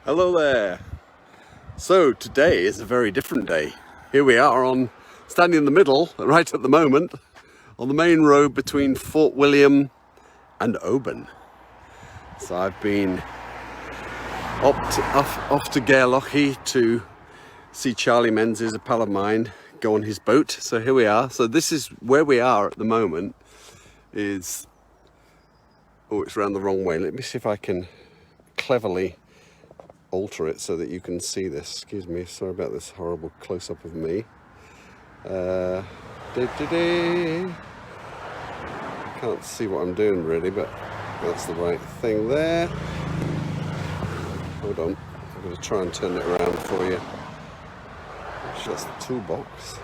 Hello there. So today is a very different day. Here we are standing in the middle, right at the moment, on the main road between Fort William and Oban. So I've been off to Gairlochie to see Charlie Menzies, a pal of mine, go on his boat. So here we are. So this is where we are at the moment. It's around the wrong way. Let me see if I can cleverly alter it so that you can see this. Excuse me, sorry about this horrible close-up of me. I can't see what I'm doing really, but that's the right thing there. Hold on, I'm going to try and turn it around for you. Actually, that's the toolbox.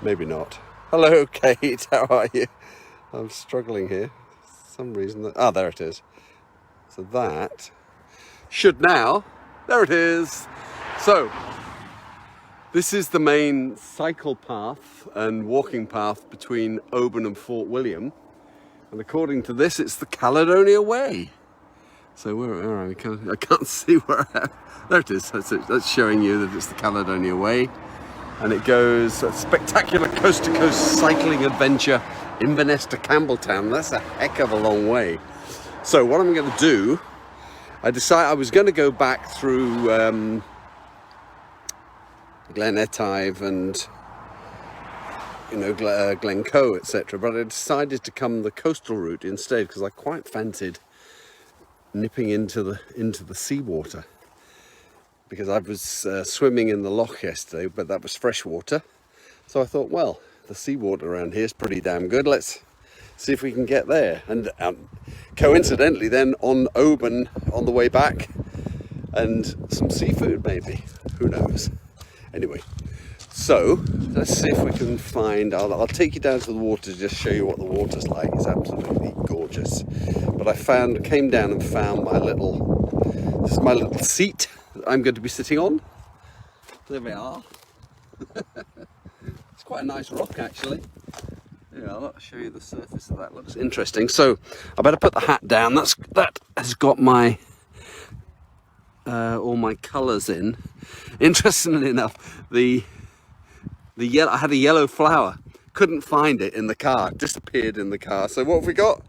Maybe not. Hello, Kate, how are you? I'm struggling here. For some reason there it is. So that should now, there it is. So this is the main cycle path and walking path between Oban and Fort William, and according to this it's the Caledonia Way. So where are we? I can't see where I am. There it is. That's showing you that it's the Caledonia Way, and it goes a spectacular coast to coast cycling adventure, Inverness to Campbelltown. That's a heck of a long way. So what I'm going to do, I decided I was going to go back through Glen Etive and Glencoe, etc. But I decided to come the coastal route instead because I quite fancied nipping into the seawater, because I was swimming in the loch yesterday, but that was fresh water. So I thought, well, the seawater around here is pretty damn good. Let's see if we can get there. And coincidentally then on Oban on the way back, and some seafood maybe, who knows. Anyway, so let's see if we can find, I'll take you down to the water to just show you what the water's like. It's absolutely gorgeous. But I came down and found this is my little seat that I'm going to be sitting on. There we are. It's quite a nice rock actually. Yeah, I'll show you the surface of that. Looks interesting. So I better put the hat down. That has got my all my colours in. Interestingly enough, the yellow, I had a yellow flower. Couldn't find it in the car. It disappeared in the car. So what have we got?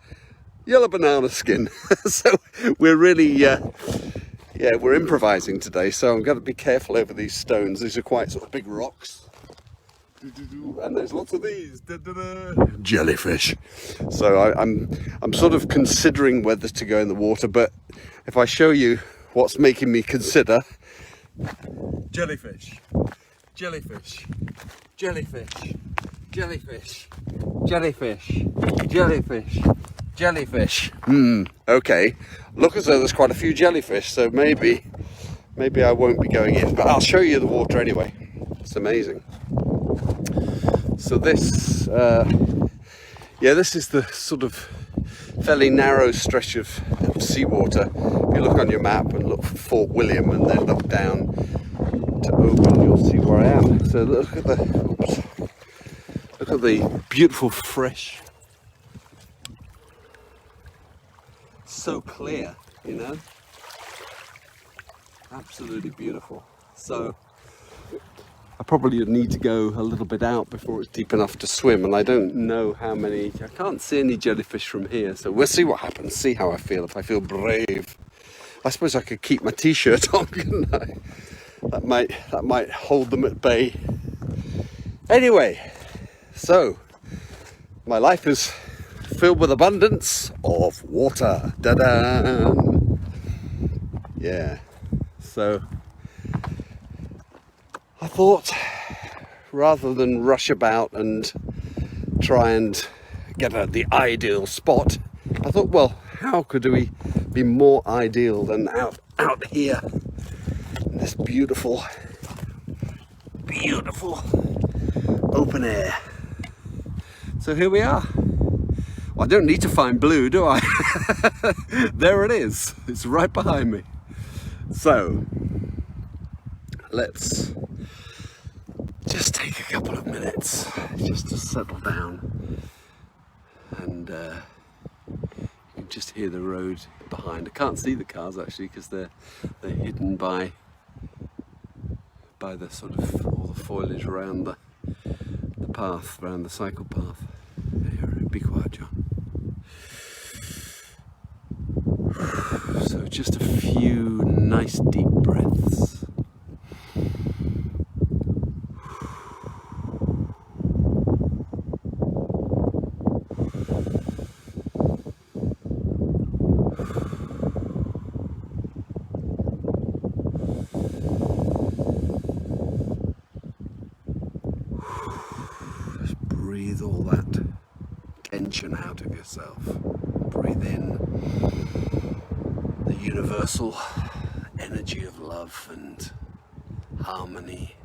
Yellow banana skin. So we're really we're improvising today. So I'm going to be careful over these stones. These are quite sort of big rocks. And there's lots of these jellyfish. So I'm sort of considering whether to go in the water, but if I show you what's making me consider: jellyfish, jellyfish, jellyfish, jellyfish, jellyfish, jellyfish, jellyfish. Okay, look as though there's quite a few jellyfish, so maybe I won't be going in, but I'll show you the water anyway. It's amazing. So this is the sort of fairly narrow stretch of seawater. If you look on your map and look for Fort William and then look down to Oban, you'll see where I am. So look at the beautiful fresh, so clear, you know, absolutely beautiful. So I probably need to go a little bit out before it's deep enough to swim, and I don't know how many. I can't see any jellyfish from here, so we'll see what happens, see how I feel. If I feel brave, I suppose I could keep my t-shirt on, couldn't I? That might hold them at bay. Anyway, so my life is filled with abundance of water. Da-da! Yeah, so I thought, rather than rush about and try and get the ideal spot, I thought, well, how could we be more ideal than out here in this beautiful, beautiful open air? So here we are. Well, I don't need to find blue, do I? There it is. It's right behind me. So let's just take a couple of minutes just to settle down and You can just hear the road behind. I can't see the cars actually because they're hidden by the sort of all the foliage around the path, around the cycle path. Here, be quiet, John. So just a few nice deep breaths. Just breathe all that tension out of yourself. Breathe in the universal energy of love and harmony,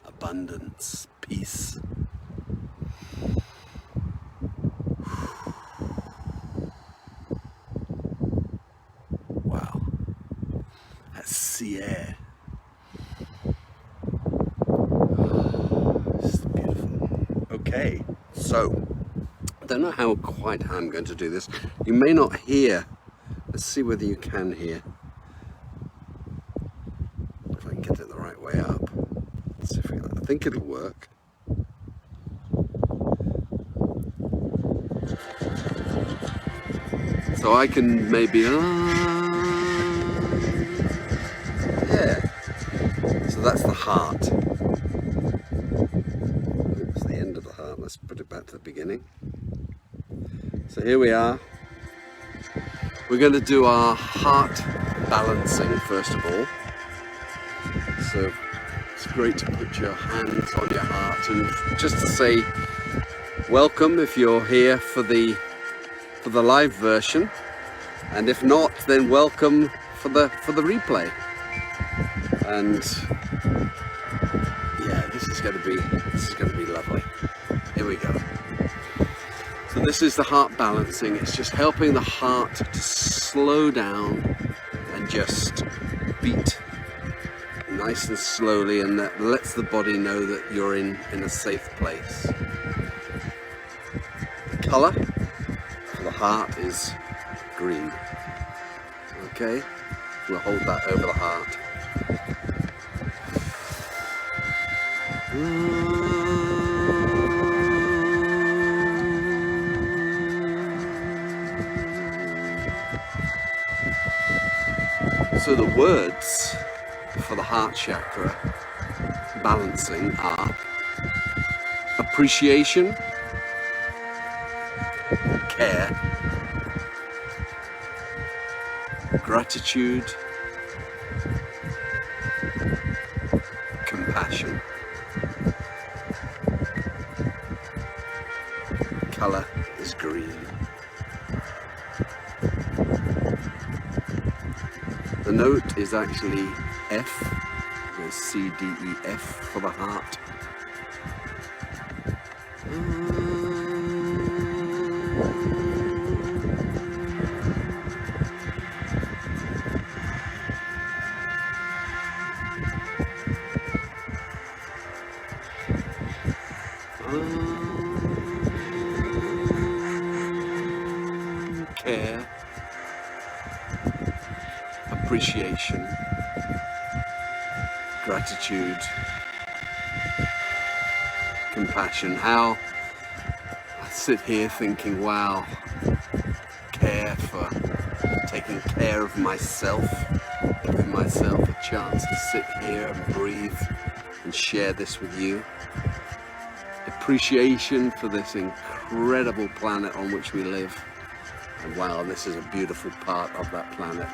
abundance, peace. Wow, that's sea air. This is beautiful. Okay, so I don't know quite how I'm going to do this. You may not hear. Let's see whether you can hear. If I can get it the right way up. Let's see if I think it'll work. So I can maybe, yeah. So that's the heart. That's the end of the heart. Let's put it back to the beginning. So here we are. We're going to do our heart balancing first of all. So it's great to put your hands on your heart and just to say welcome if you're here for the live version, and if not, then welcome for the replay. And yeah, this is going to be lovely. Here we go. So this is the heart balancing. It's just helping the heart to slow down and just beat nice and slowly, and that lets the body know that you're in a safe place. The colour for the heart is green. Okay, we'll hold that over the heart. So the words for the heart chakra balancing are appreciation, care, gratitude, compassion. Colour is green. The note is actually F. There's C, D, E, F for the heart. Care, appreciation, gratitude, compassion. How I sit here thinking, wow, care for taking care of myself, giving myself a chance to sit here and breathe and share this with you. Appreciation for this incredible planet on which we live. And wow, this is a beautiful part of that planet.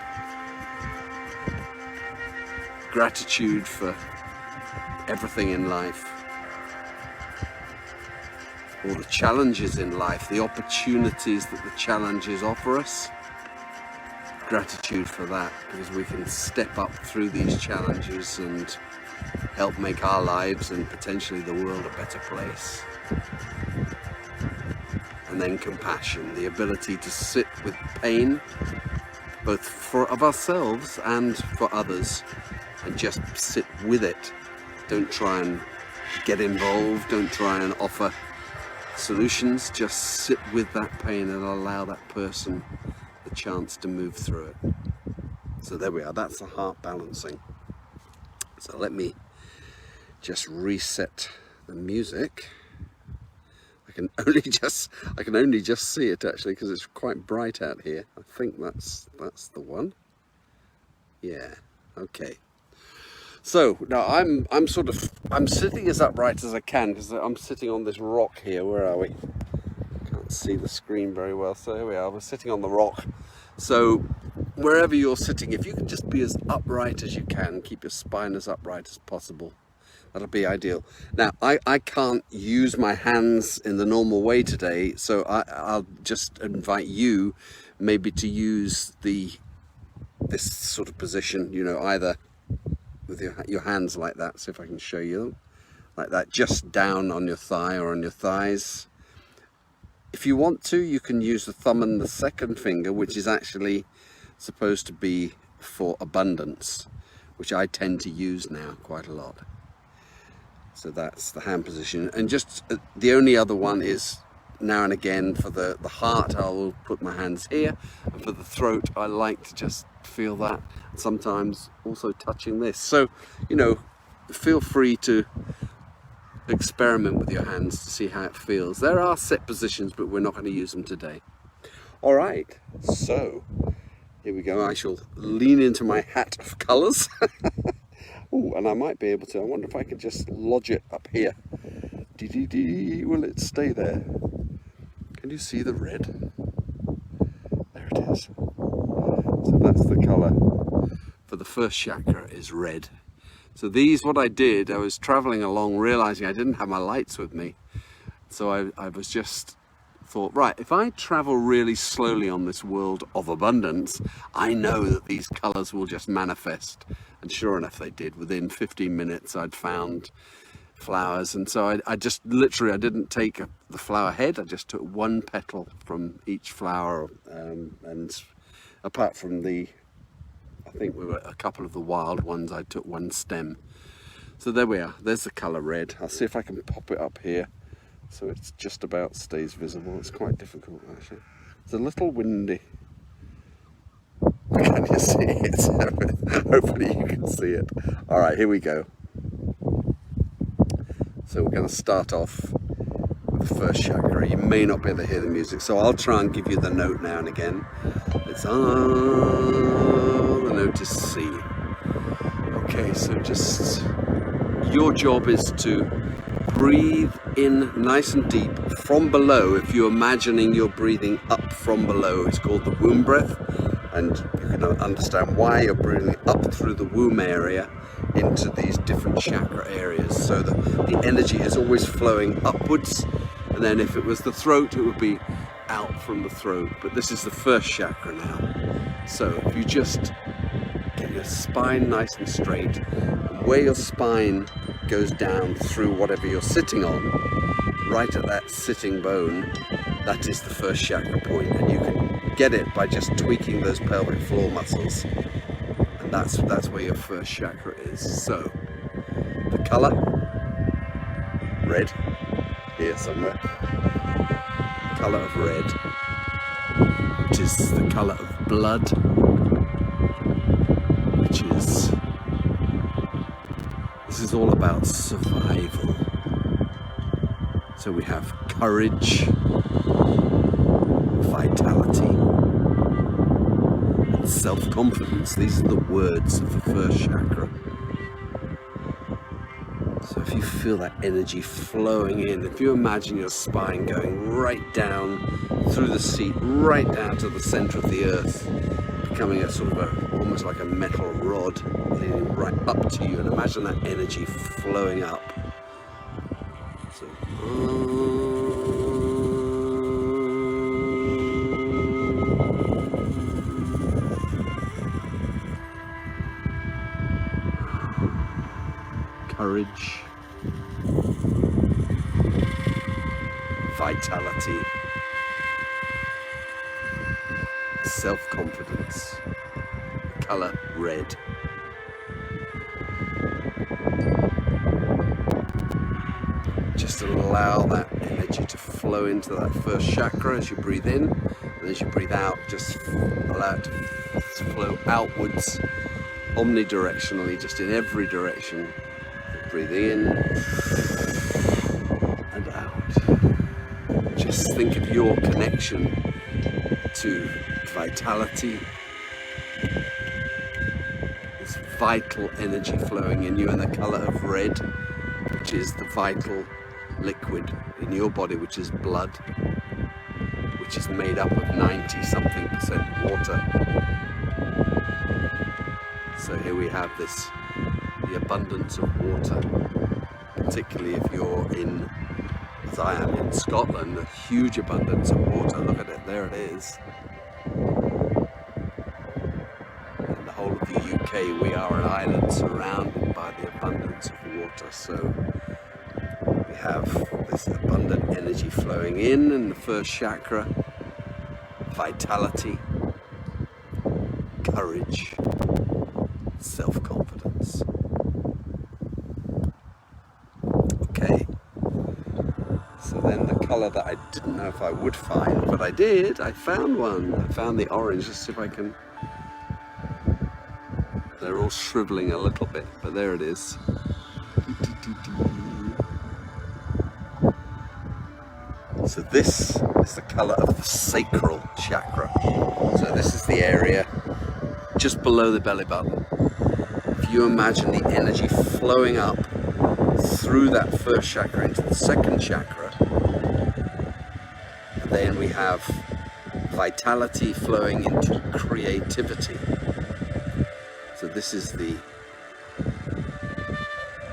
Gratitude for everything in life. All the challenges in life, the opportunities that the challenges offer us. Gratitude for that, because we can step up through these challenges and help make our lives and potentially the world a better place. And then compassion, the ability to sit with pain, both of ourselves and for others, and just sit with it. Don't try and get involved, don't try and offer solutions, just sit with that pain and allow that person the chance to move through it. So there we are, that's the heart balancing. So let me just reset the music. I can only just see it actually because it's quite bright out here. I think that's the one. Yeah, okay. So now I'm sitting as upright as I can because I'm sitting on this rock here. Where are we? Can't see the screen very well. So here we are. We're sitting on the rock. So wherever you're sitting, if you can just be as upright as you can, keep your spine as upright as possible. That'll be ideal. Now, I can't use my hands in the normal way today, so I'll just invite you maybe to use this sort of position, you know, either with your hands like that, see if I can show you them, like that, just down on your thigh or on your thighs. If you want to, you can use the thumb and the second finger, which is actually supposed to be for abundance, which I tend to use now quite a lot. So that's the hand position. And just the only other one is now and again for the heart, I will put my hands here. And for the throat, I like to just feel that. Sometimes also touching this. So, you know, feel free to experiment with your hands to see how it feels. There are set positions, but we're not going to use them today. All right, so here we go. I shall lean into my hat of colours. Oh, and I might be able to. I wonder if I could just lodge it up here. Will it stay there? Can you see the red? There it is. So that's the colour for the first chakra, is red. So these, what I did, I was travelling along realising I didn't have my lights with me. So I was just thought, right, if I travel really slowly on this world of abundance, I know that these colours will just manifest. And sure enough, they did. Within 15 minutes, I'd found flowers. And so I just literally, I didn't take the flower head. I just took one petal from each flower. And apart from I think we were a couple of the wild ones, I took one stem. So there we are. There's the colour red. I'll see if I can pop it up here so it's just about stays visible. It's quite difficult, actually. It's a little windy. Can you see it? Hopefully you can see it. All right, here we go. So we're going to start off with the first chakra. You may not be able to hear the music, so I'll try and give you the note now and again. It's the note is C. Okay, so just your job is to breathe in nice and deep from below. If you're imagining you're breathing up from below, it's called the womb breath. And you can understand why you're breathing up through the womb area into these different chakra areas, so that the energy is always flowing upwards. And then if it was the throat, it would be out from the throat. But this is the first chakra now. So if you just get your spine nice and straight, and where your spine goes down through whatever you're sitting on, right at that sitting bone, that is the first chakra point. And you can get it by just tweaking those pelvic floor muscles, and that's where your first chakra is. So the color red here somewhere, color of red, which is the color of blood, which is, this is all about survival. So we have courage, vitality, and self-confidence. These are the words of the first chakra. So if you feel that energy flowing in, if you imagine your spine going right down through the seat, right down to the center of the earth, becoming a sort of almost like a metal rod leading right up to you, and imagine that energy flowing up. So, courage, vitality, self-confidence, color red. Just just allow that energy to flow into that first chakra as you breathe in, and as you breathe out, just allow it to flow outwards, omnidirectionally, just in every direction. Breathing in and out. Just think of your connection to vitality, this vital energy flowing in you in the color of red, which is the vital liquid in your body, which is blood, which is made up of 90-something% water. So here we have the abundance of water, particularly if you're in, as I am in Scotland, a huge abundance of water. Look at it, there it is. In the whole of the UK, we are an island surrounded by the abundance of water. So we have this abundant energy flowing in the first chakra, vitality, courage, self-confidence. Okay, so then the colour that I didn't know if I would find, but I did, I found one. I found the orange. Let's see if I can. They're all shriveling a little bit, but there it is. So this is the colour of the Sacral Chakra. So this is the area just below the belly button. If you imagine the energy flowing up through that first chakra into the second chakra, and then we have vitality flowing into creativity. So this is the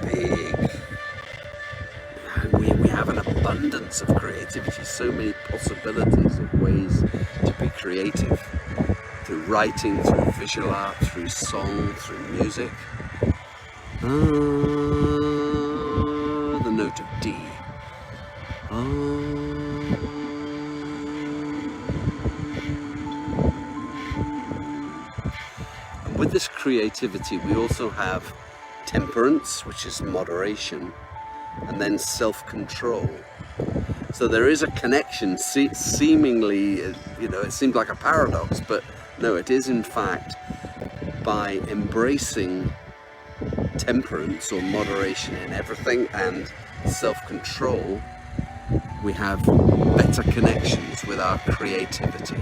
big, we have an abundance of creativity, so many possibilities of ways to be creative, through writing, through visual art, through song, through music. The note of D. And with this creativity, we also have temperance, which is moderation, and then self-control. So there is a connection, seemingly, it seems like a paradox, but no, it is in fact by embracing temperance or moderation in everything and self-control, we have better connections with our creativity.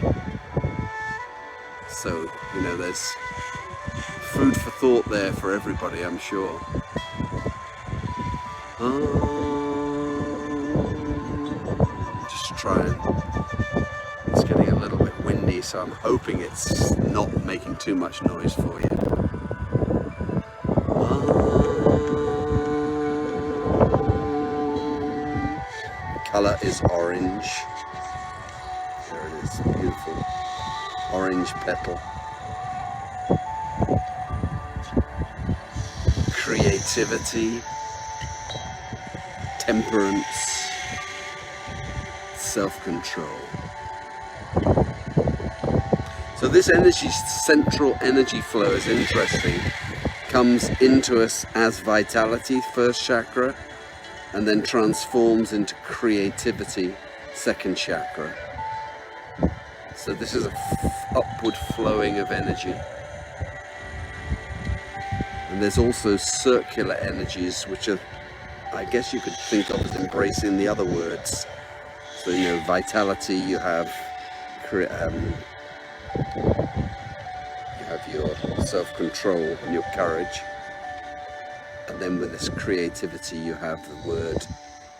So, there's food for thought there for everybody, I'm sure. Just trying. It's getting a little bit windy, so I'm hoping it's not making too much noise for you. The colour is orange. There it is, beautiful orange petal. Creativity, temperance, self-control. So this central energy flow is interesting. Comes into us as vitality, first chakra, and then transforms into creativity, second chakra. So this is an upward flowing of energy. And there's also circular energies, which are, I guess you could think of as embracing the other words. So, vitality, you have your self-control and your courage. And then with this creativity, you have the word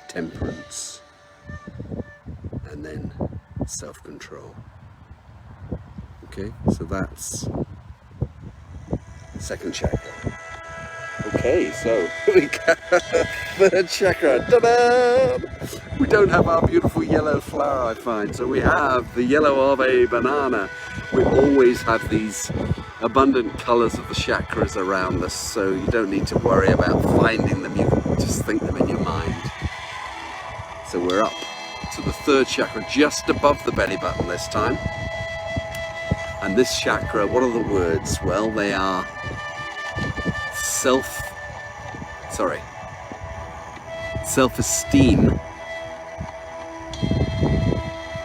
temperance. And then self-control. Okay, so that's second chakra. Okay, so we got third chakra. Ta-da! We don't have our beautiful yellow flower, I find. So we have the yellow of a banana. We always have these abundant colours of the chakras around us, so you don't need to worry about finding them. You can just think them in your mind. So we're up to the third chakra, just above the belly button this time. And this chakra, what are the words? Well, they are self-esteem,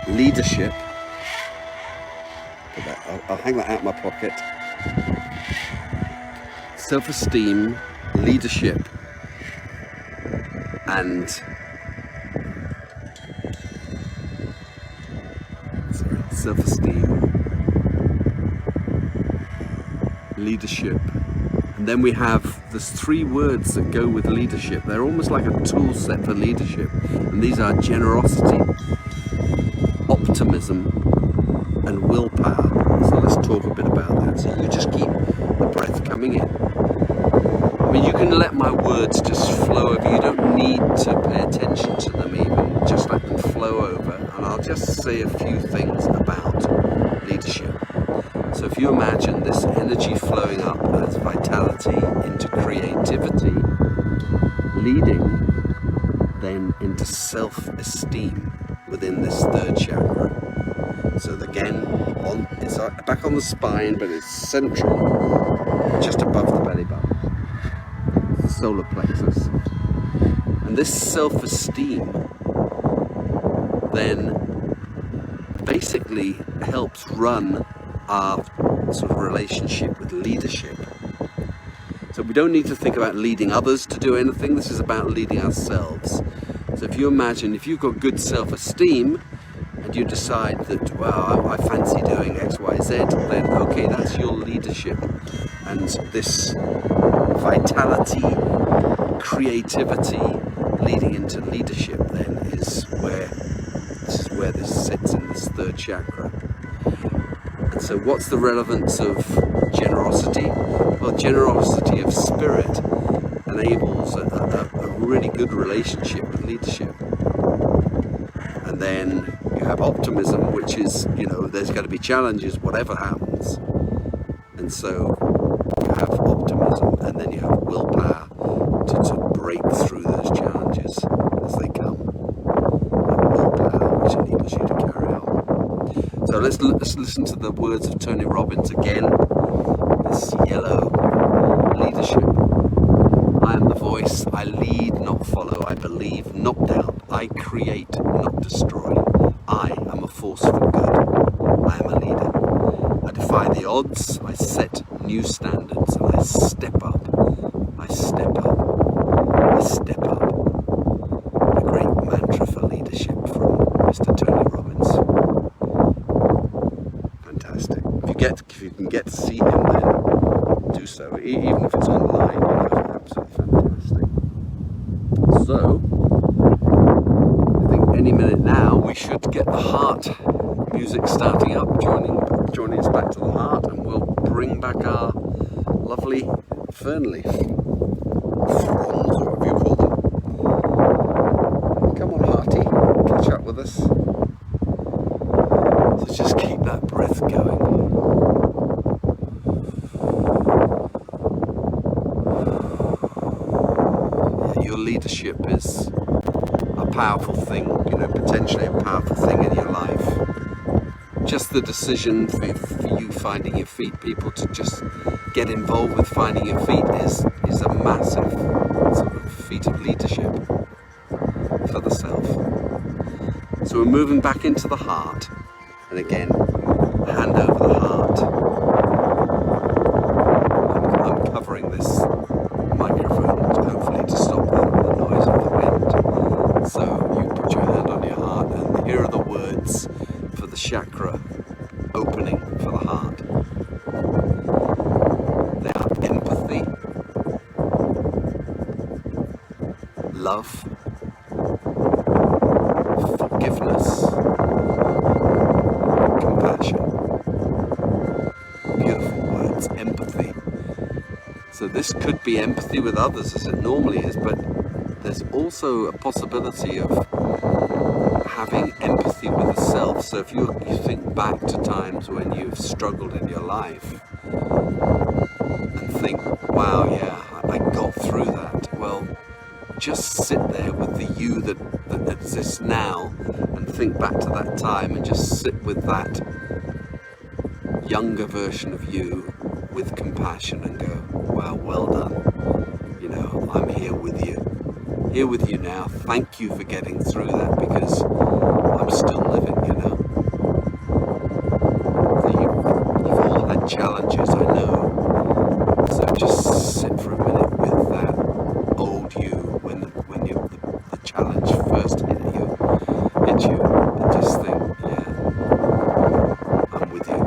leadership. I'll hang that out in my pocket. Self-esteem, leadership, and self-esteem, leadership, and then we have there's 3 words that go with leadership. They're almost like a tool set for leadership, and these are generosity, optimism, and willpower. So let's talk a bit about that. So you just keep the breath coming in. I mean, you can let my words just flow over. You don't need to pay attention to them even. Just let them flow over. And I'll just say a few things about leadership. So if you imagine this energy flowing up as vitality into creativity, leading then into self-esteem within this 3rd chakra. So again, it's back on the spine, but it's central, just above the belly button, the solar plexus. And this self-esteem then basically helps run our sort of relationship with leadership. So we don't need to think about leading others to do anything. This is about leading ourselves. So if you imagine, if you've got good self-esteem and you decide that, well, I fancy doing X, Y, Z, then okay, that's your leadership. And this vitality, creativity leading into leadership then is where this sits in this 3rd chakra. And so what's the relevance of generosity? Well, generosity of spirit enables a really good relationship with leadership. And then you have optimism, which is, there's going to be challenges, whatever happens. And so you have optimism, and then you have willpower to break through those challenges as they come. And willpower, which enables you to carry on. So let's listen to the words of Tony Robbins again. This yellow leadership. I am the voice. I lead, not follow. I believe, not doubt. I create, not destroy. I am a force for good. I am a leader. I defy the odds. I set new standards, and I step up. I step up. I step up. A great mantra for leadership from Mr. Tony Robbins. Fantastic. If you can get to see him, then do so. Even if it's online, absolutely fantastic. So, I think any minute now we should get the heart music starting up, joining us back to the heart, and we'll bring back our lovely fern leaf fronds, or whatever you call them. Come on, hearty, catch up with us. So just keep that breath going. Your leadership is a powerful thing, potentially a powerful thing in your life. Just the decision for you finding your feet, people, to just get involved with finding your feet is a massive sort of feat of leadership for the self. So we're moving back into the heart, and again, hand over the heart. I'm covering this microphone, hopefully to stop the noise of the wind. So you put your hand on your heart, and here are the words for the chakra opening for the heart. They are empathy, love, forgiveness, compassion. Beautiful words, empathy. So this could be empathy with others as it normally is, but there's also a possibility of having empathy with the self. So if you think back to times when you've struggled in your life and think, wow, yeah, I got through that. Well, just sit there with the you that exists now and think back to that time, and just sit with that younger version of you with compassion and go, wow, well done. I'm here with you. here with you now. Thank you for getting through that, because I'm still living, you know. You've all had challenges, I know. So just sit for a minute with that old you when the challenge first hit you, and just think, yeah, I'm with you.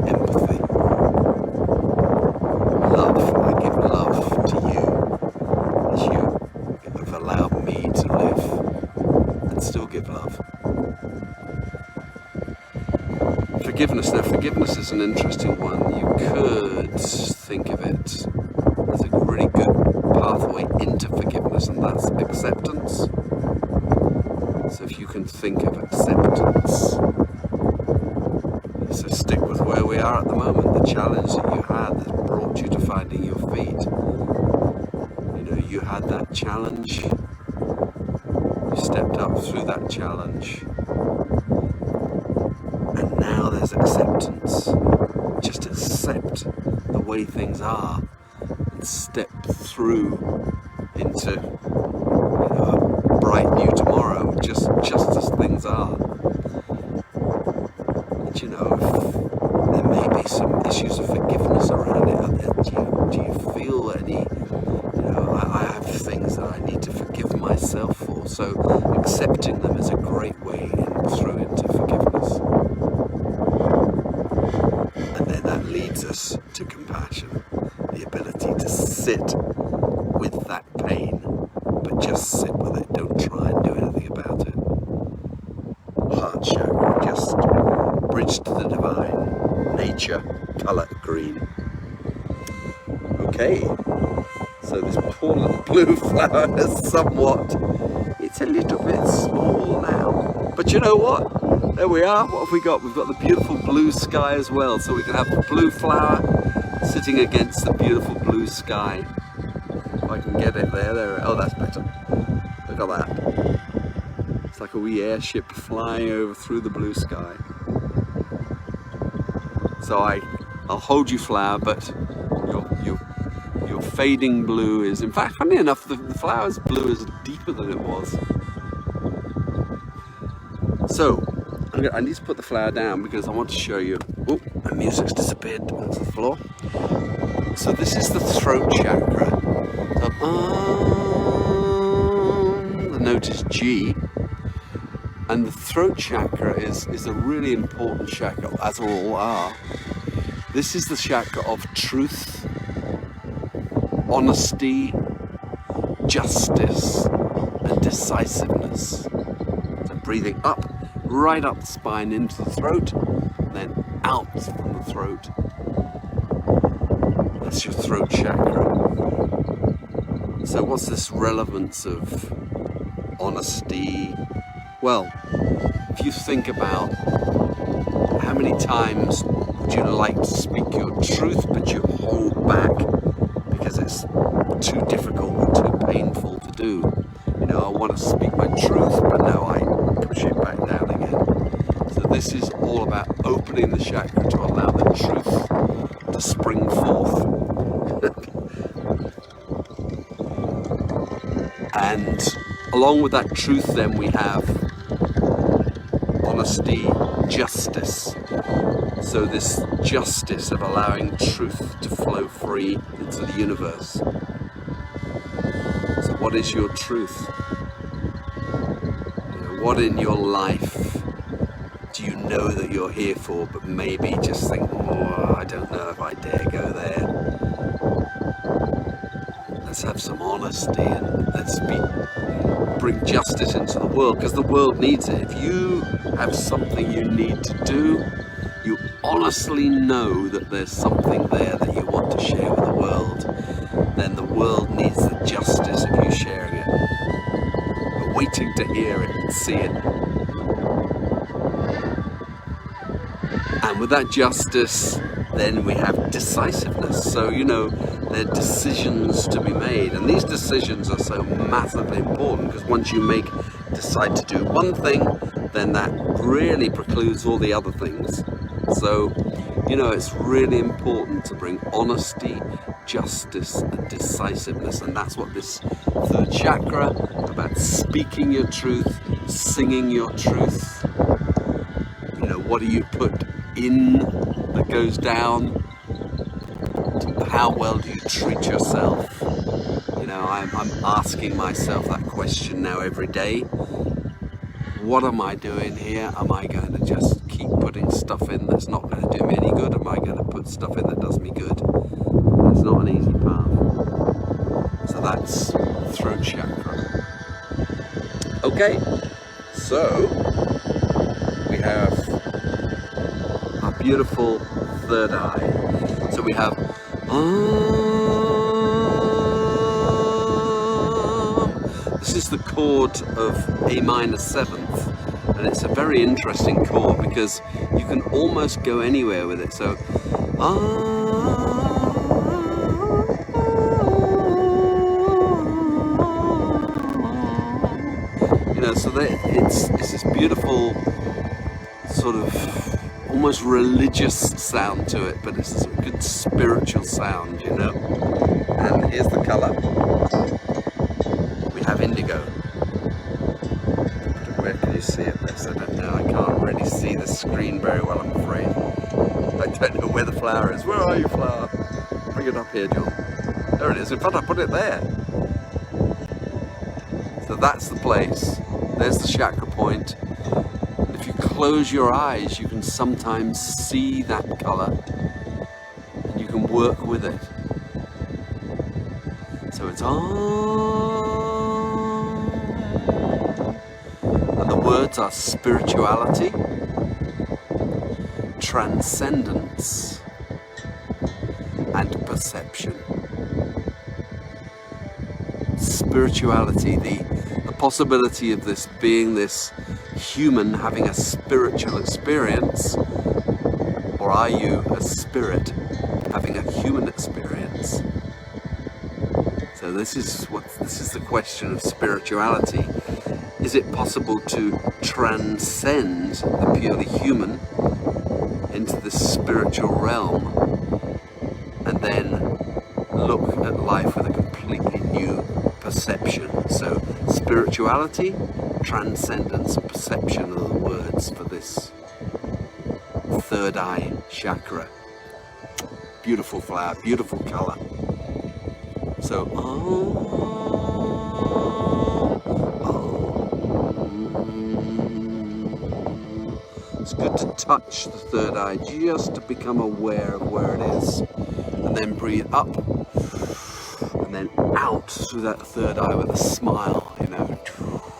Empathy. Love. I give love to you as you have allowed me to live and still give love. Forgiveness. Now, forgiveness is an interesting one. You could think of it as a really good pathway into forgiveness, and that's acceptance. So if you can think of acceptance, so stick with where we are at the moment, the challenge that you had that brought you to finding your feet. You know, you had that challenge, you stepped up through that challenge, and now there's acceptance. Just accept the way things are and step through into, you know, a bright new tomorrow, just as things are. And you know, there may be some issues of forgiveness around it. Do you feel any, you know, I have things that I need to forgive myself for, so accepting them is a great way through into forgiveness. And then that leads us to compassion, the ability to sit with that pain, but just sit with it, don't try and do anything about it. Heart chakra, just bridge to the divine, nature, colour green. Okay, so this poor little blue flower is it's a little bit small now, but you know what? There we are. What have we got? We've got the beautiful blue sky as well, so we can have the blue flower sitting against the beautiful blue sky. If I can get it there. Oh, that's better. Look at that. It's like a wee airship flying over through the blue sky. So I'll hold you, flower, but your fading blue is, in fact, funny enough, the flower's blue is deeper than it was. So I need to put the flower down because I want to show you. Oh, my music's disappeared onto the floor. So this is the throat chakra. So, the note is G. And the throat chakra is a really important chakra, as all are. This is the chakra of truth, honesty, justice, and decisiveness. So breathing up, right up the spine into the throat, then out from the throat. That's your throat chakra. So what's this relevance of honesty? Well, if you think about how many times would you like to speak your truth, but you hold back because it's too difficult or too painful to do. You know, I want to speak my truth, but no, I push it back down again. So this is all about opening the chakra to allow the truth to spring forth. And along with that truth, then we have honesty, justice. So this justice of allowing truth to flow free into the universe. So what is your truth? You know, what in your life do you know that you're here for, but maybe just think, oh, I don't know if I dare go there. Let's have some honesty and let's bring justice into the world, because the world needs it. If you have something you need to do, you honestly know that there's something there that you want to share with the world, then the world needs the justice of you sharing it. We're waiting to hear it and see it. And with that justice, then we have decisiveness. So, you know, there are decisions to be made, and these decisions are so massively important, because once you decide to do one thing, then that really precludes all the other things. So, you know, it's really important to bring honesty, justice and decisiveness, and that's what this third chakra, about speaking your truth, singing your truth. You know, what do you put in that goes down? How well do you treat yourself? You know, I'm asking myself that question now every day. What am I doing here? Am I going to just keep putting stuff in that's not going to do me any good? Am I going to put stuff in that does me good? It's not an easy path. So that's throat chakra. Okay, so we have our beautiful third eye. So we have this is the chord of A minor 7th, and it's a very interesting chord because you can almost go anywhere with it. So you know, so it's this beautiful sort of almost religious sound to it, but it's a good spiritual sound, you know. And here's the colour. We have indigo. Where can you see it? This I don't know. I can't really see the screen very well, I'm afraid. I don't know where the flower is. Where are you, flower? Bring it up here, John. There it is. In fact, I put it there. So that's the place. There's the chakra point. If you close your eyes, you can sometimes see that colour and you can work with it. So it's and the words are spirituality, transcendence and perception. Spirituality, the possibility of this being this human having a spiritual experience, or are you a spirit having a human experience? So this is the question of spirituality. Is it possible to transcend the purely human into this spiritual realm and then look at life with a completely new perception? So spirituality, transcendence and perception are the words for this third eye chakra. Beautiful flower, beautiful colour. So it's good to touch the third eye just to become aware of where it is, and then breathe up and then out through that third eye with a smile, you know.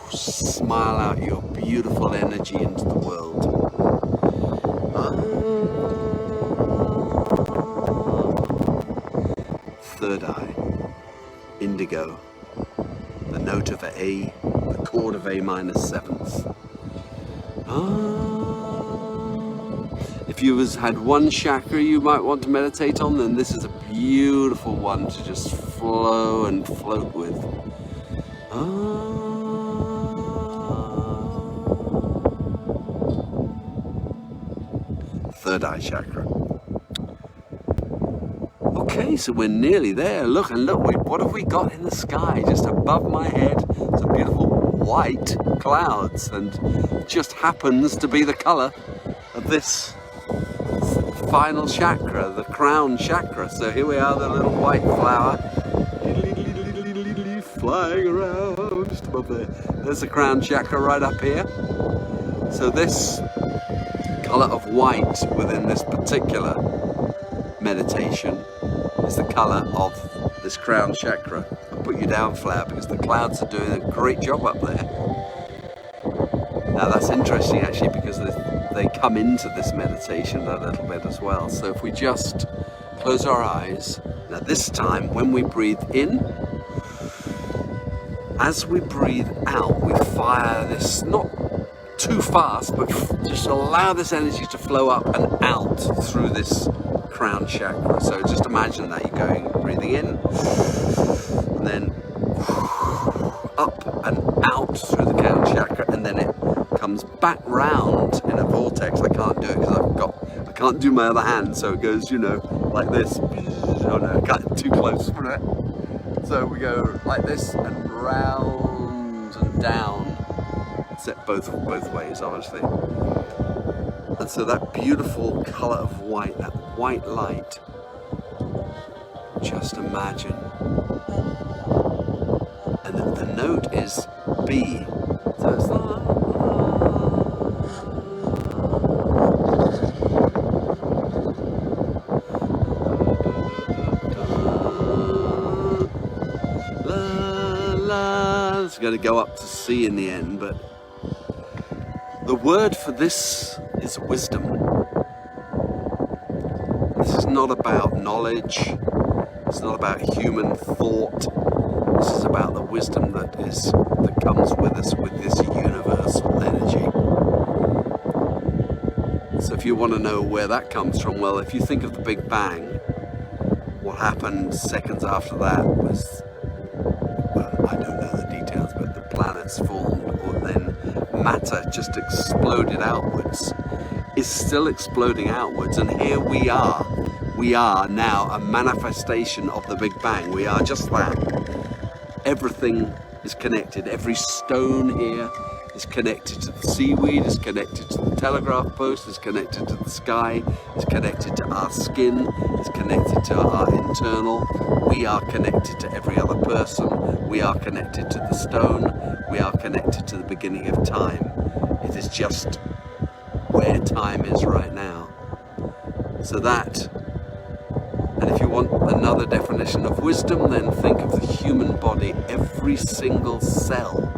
Smile out your beautiful energy into the world. Third eye, indigo, the note of A, the chord of A minor 7th. If you had one chakra you might want to meditate on, then this is a beautiful one to just flow and float with. Third eye chakra. Okay, so we're nearly there. Look, what have we got in the sky just above my head? Some beautiful white clouds, and it just happens to be the colour of this final chakra, the crown chakra. So here we are, the little white flower flying around just above there. There's the crown chakra right up here. So this colour of white within this particular meditation is the colour of this crown chakra. I'll put you down, flower, because the clouds are doing a great job up there. Now that's interesting actually, because they come into this meditation a little bit as well. So if we just close our eyes, now this time when we breathe in, as we breathe out, we fire this, not too fast, but just allow this energy to flow up and out through this crown chakra. So just imagine that you're going, breathing in, and then up and out through the crown chakra, and then it comes back round in a vortex. I can't do it because I can't do my other hand, so it goes, you know, like this. Oh no, I got too close for it. So we go like this and round and down, except both ways, obviously. And so that beautiful colour of white, that white light, just imagine. And the note is B. So it's it's going to go up to C in the end, but the word for this is wisdom. This is not about knowledge. It's not about human thought. This is about the wisdom that comes with us with this universal energy. So if you want to know where that comes from, well, if you think of the Big Bang, what happened seconds after that was, well, I don't know the details, but the planets formed, or then matter just exploded outwards, is still exploding outwards, and here we are. We are now a manifestation of the Big Bang. We are just that. Everything is connected. Every stone here is connected to the seaweed, is connected to the telegraph post, is connected to the sky, is connected to our skin, is connected to our internal. We are connected to every other person. We are connected to the stone. We are connected to the beginning of time. It is just where time is right now. So that, and if you want another definition of wisdom, then think of the human body. Every single cell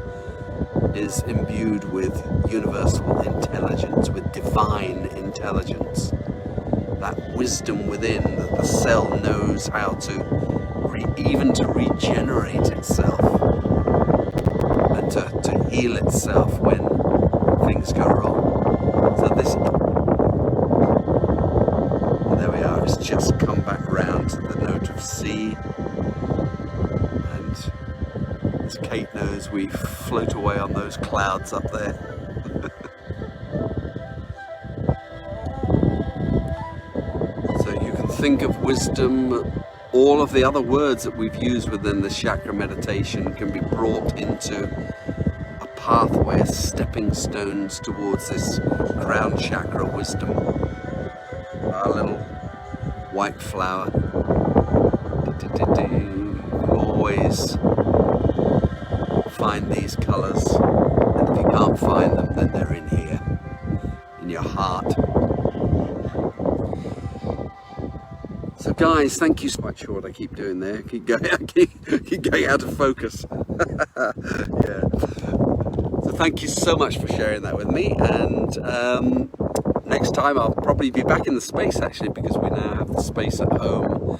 is imbued with universal intelligence, with divine intelligence. That wisdom within, that the cell knows how to, even to regenerate itself, and to heal itself when things go wrong. So this, there we are, it's just come back round to the note of C, and as Kate knows, we float away on those clouds up there. So you can think of wisdom, all of the other words that we've used within the chakra meditation can be brought into a pathway, as stepping stones towards this crown chakra wisdom. Our little white flower. Always find these colours, and if you can't find them, then they're in here, in your heart. So guys, thank you so much for what I keep doing there. Keep going out of focus. Yeah. So thank you so much for sharing that with me, and next time I'll probably be back in the space, actually, because we now have the space at home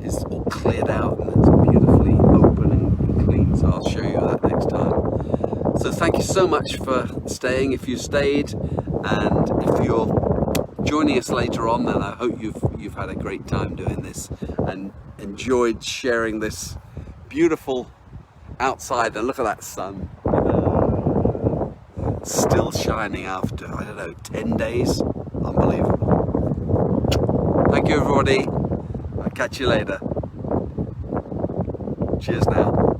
is all cleared out and it's beautifully open and clean, so I'll show you that next time. So thank you so much for staying, if you stayed, and if you're joining us later on, then I hope you've had a great time doing this and enjoyed sharing this beautiful outside. And look at that sun, still shining after, I don't know, 10 days. Unbelievable. Thank you, everybody. I'll catch you later. Cheers now.